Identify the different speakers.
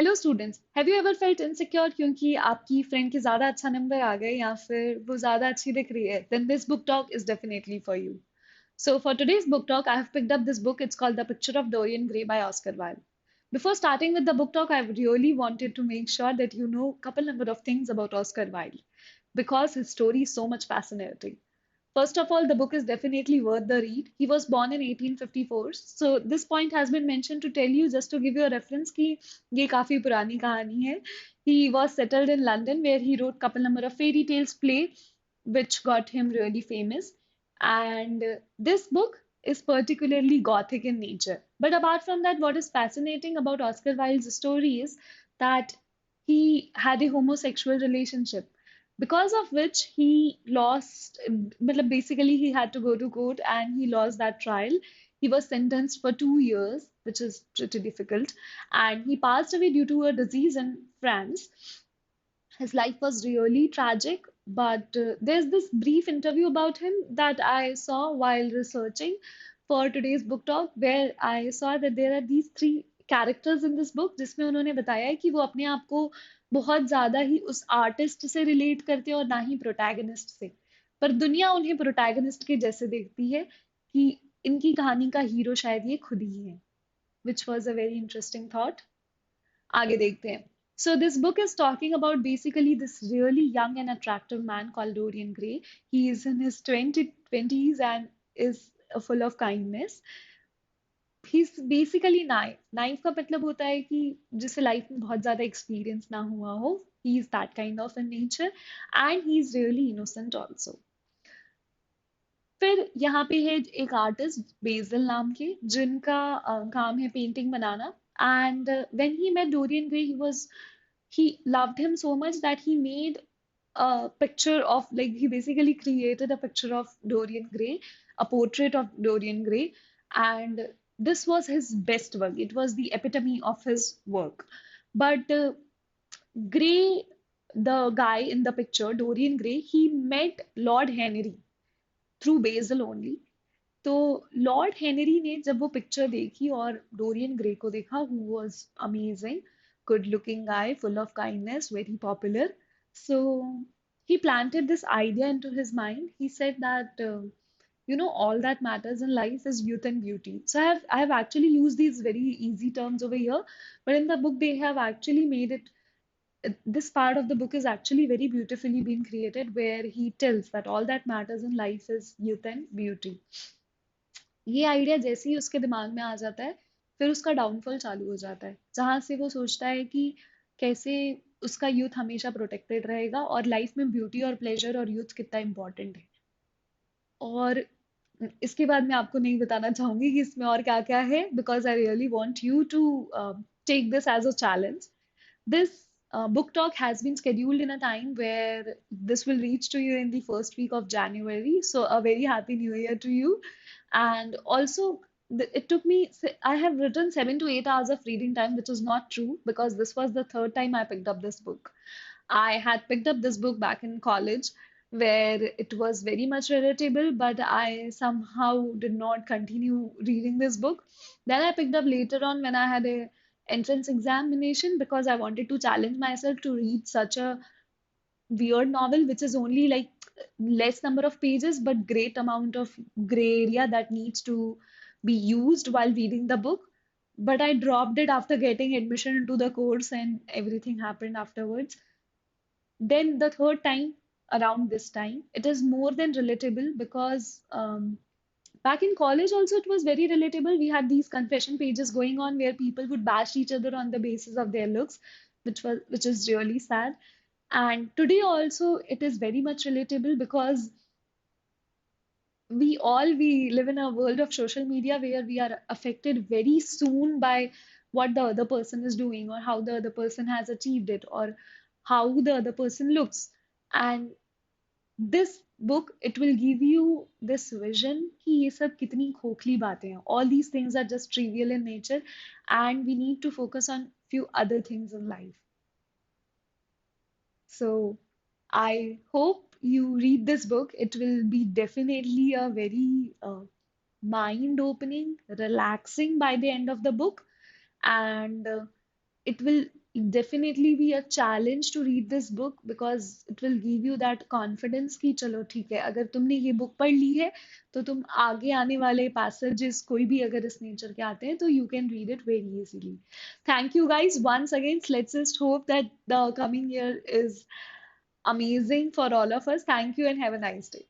Speaker 1: Hello students, have you ever felt insecure क्योंकि आपकी friend के ज्यादा अच्छा नंबर आ गए या फिर वो ज्यादा अच्छी दिख रही है? Then this book talk is definitely for you. So for today's book talk, I have picked up this book. It's called The Picture of Dorian Gray by Oscar Wilde. Before starting with the book talk, I really wanted to make sure that you know a couple number of things about Oscar Wilde because his story is so much fascinating. First of all, the book is definitely worth the read. He was born in 1854. So this point has been mentioned to tell you just to give you a reference कि ये काफी पुरानी कहानी है. He was settled in London where he wrote couple number of fairy tales play which got him really famous. And this book is particularly gothic in nature. But apart from that, what is fascinating about Oscar Wilde's story is that he had a homosexual relationship because of which he lost, basically he had to go to court and he lost that trial. He was sentenced for 2 years, which is pretty difficult, and he passed away due to a disease in France. His life was really tragic, but there's this brief interview about him that I saw while researching for today's book talk, where I saw that there are these three characters in this book, जिसमें उन्होंने बताया है कि वो अपने आप को बहुत ज्यादा ही उस आर्टिस्ट से रिलेट करते हैं और ना ही प्रोटैगनिस्ट से. पर दुनिया उन्हें प्रोटैगनिस्ट के जैसे देखती है कि इनकी कहानी का हीरो शायद ये खुद ही है, which was a very interesting thought. आगे देखते हैं. So this book is talking about basically this really young and attractive man called Dorian Gray. He is in his 20s and is full of kindness. He's basically naive. Naive का मतलब होता है कि जिसे life में बहुत ज्यादा experience ना हुआ हो. He is that kind of in nature and he is really innocent also. फिर यहाँ पे है एक आर्टिस्ट बेजल नाम के जिनका काम है पेंटिंग बनाना. And when he met Dorian Gray he loved him so much that he made a picture of, like, he basically created a picture of Dorian Gray, a portrait of Dorian Gray, and this was his best work. It was the epitome of his work. But Gray, the guy in the picture, Dorian Gray, he met Lord Henry through Basil only. तो Lord Henry ने जब वो picture देखी और Dorian Gray को देखा, who was amazing, good looking guy, full of kindness, very popular. So he planted this idea into his mind. He said that all that matters in life is youth and beauty. So I have actually used these very easy terms over here, but in the book they have actually made it, this part of the book is actually very beautifully been created, where he tells that all that matters in life is youth and beauty. ये idea जैसे ही उसके दिमाग में आ जाता है, फिर उसका downfall चालू हो जाता है, जहां से वो सोचता है कि कैसे उसका यूथ हमेशा प्रोटेक्टेड रहेगा और लाइफ में ब्यूटी और प्लेजर और यूथ कितना इम्पोर्टेंट है. और इसके बाद मैं आपको नहीं बताना चाहूंगी कि इसमें और क्या क्या है, because I really want you to take this as a challenge. This book talk has been scheduled in a time where this will reach to you in the first week of January. So, a very happy new year to you. And also, it took me, I have written 7 to 8 hours of reading time, which is not true because this was the third time I picked up this book. I had picked up this book back in college where it was very much relatable, but I somehow did not continue reading this book. Then I picked up later on when I had a entrance examination because I wanted to challenge myself to read such a weird novel, which is only like less number of pages, but great amount of gray area that needs to be used while reading the book. But I dropped it after getting admission into the course and everything happened afterwards. Then the third time, around this time, it is more than relatable because back in college also it was very relatable. We had these confession pages going on where people would bash each other on the basis of their looks, which is really sad. And today also it is very much relatable because we live in a world of social media where we are affected very soon by what the other person is doing or how the other person has achieved it or how the other person looks. And this book, it will give you this vision कि ये सब कितनी खोखली बातें हैं. All these things are just trivial in nature and we need to focus on few other things in life. So I hope you read this book. It will be definitely a very mind-opening, relaxing by the end of the book, and it will definitely be a challenge to read this book because it will give you that confidence कि चलो ठीक है, अगर तुमने ये book पढ़ ली है तो तुम आगे आने वाले passages कोई भी अगर इस नेचर के आते हैं तो you can read it very easily. Thank you guys once again. Let's just hope that the coming year is amazing for all of us. Thank you and have a nice day.